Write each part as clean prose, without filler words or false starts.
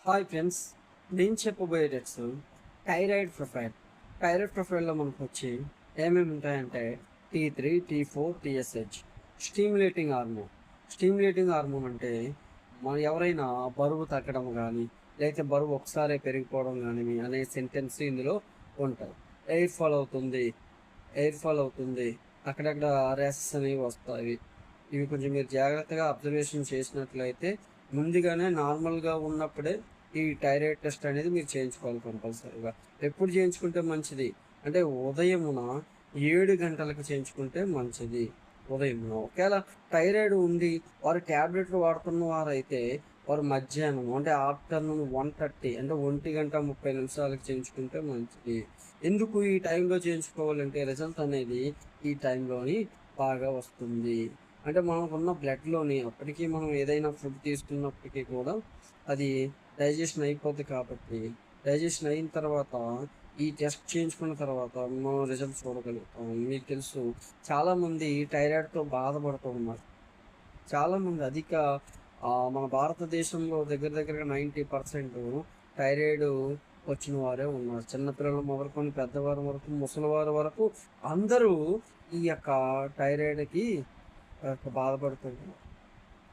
Hi friends, నేను చెప్పబోయే tips thyroid ప్రొఫైల్లో మనకు వచ్చి ఏమేమి ఉంటాయంటే T3, T4, TSH. Stimulating hormone అంటే ఎవరైనా బరువు తగ్గడం కానీ లేకపోతే బరువు ఒకసారి పెరిగిపోవడం కానీ అనే సెంటెన్స్ ఇందులో ఉంటాయి. ఎయిర్ ఫాల్ అవుతుంది, అక్కడక్కడ ర్యాషెస్ అనేవి వస్తాయి. ఇవి కొంచెం మీరు జాగ్రత్తగా అబ్జర్వేషన్ చేసినట్లయితే ముందుగానే నార్మల్గా ఉన్నప్పుడే ఈ థైరాయిడ్ టెస్ట్ అనేది మీరు చేయించుకోవాలి కంపల్సరీగా. ఎప్పుడు చేయించుకుంటే మంచిది అంటే ఉదయమున 7 గంటలకు చేయించుకుంటే మంచిది. ఉదయమున ఒకవేళ థైరాయిడ్ ఉండి వారు ట్యాబ్లెట్లు వాడుతున్న వారైతే వారు మధ్యాహ్నం అంటే ఆఫ్టర్నూన్ 1:30 అంటే 1:30 చేయించుకుంటే మంచిది. ఎందుకు ఈ టైంలో చేయించుకోవాలంటే రిజల్ట్ అనేది ఈ టైంలోని బాగా వస్తుంది. అంటే మనకున్న బ్లడ్లోని అప్పటికీ మనం ఏదైనా ఫుడ్ తీసుకున్నప్పటికీ కూడా అది డైజెషన్ అయిపోద్ది కాబట్టి డైజెషన్ అయిన తర్వాత ఈ టెస్ట్ చేయించుకున్న తర్వాత మనం రిజల్ట్ చూడగలుగుతాం. మీకు తెలుసు, చాలామంది థైరాయిడ్తో బాధపడుతూ ఉన్నారు. చాలామంది మన భారతదేశంలో దగ్గర దగ్గరగా 90% థైరాయిడ్ వచ్చిన వారే ఉన్నారు. చిన్నపిల్లలు మొదలుకొని పెద్దవారి వరకు, ముసలివారి వరకు అందరూ ఈ యొక్క థైరాయిడ్కి బాధపడుతున్నారు.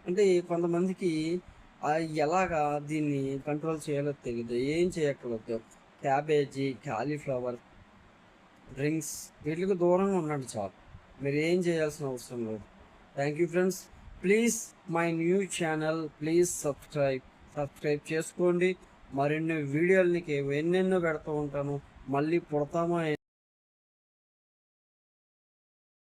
అంటే కొంతమందికి ఎలాగా దీన్ని కంట్రోల్ చేయాలో తెలియదు, ఏం చేయక్కర్లేదు. క్యాబేజీ, కాలీఫ్లవర్, డ్రింక్స్ వీటికి దూరంగా ఉండండి చాలు. మీరు ఏం చేయాల్సిన అవసరం లేదు. Thank you friends. Please my new channel, please subscribe చేసుకోండి. మరిన్ని వీడియోలు నీకు ఎన్నెన్నో పెడుతూ ఉంటాను. మళ్ళీ పుడతామా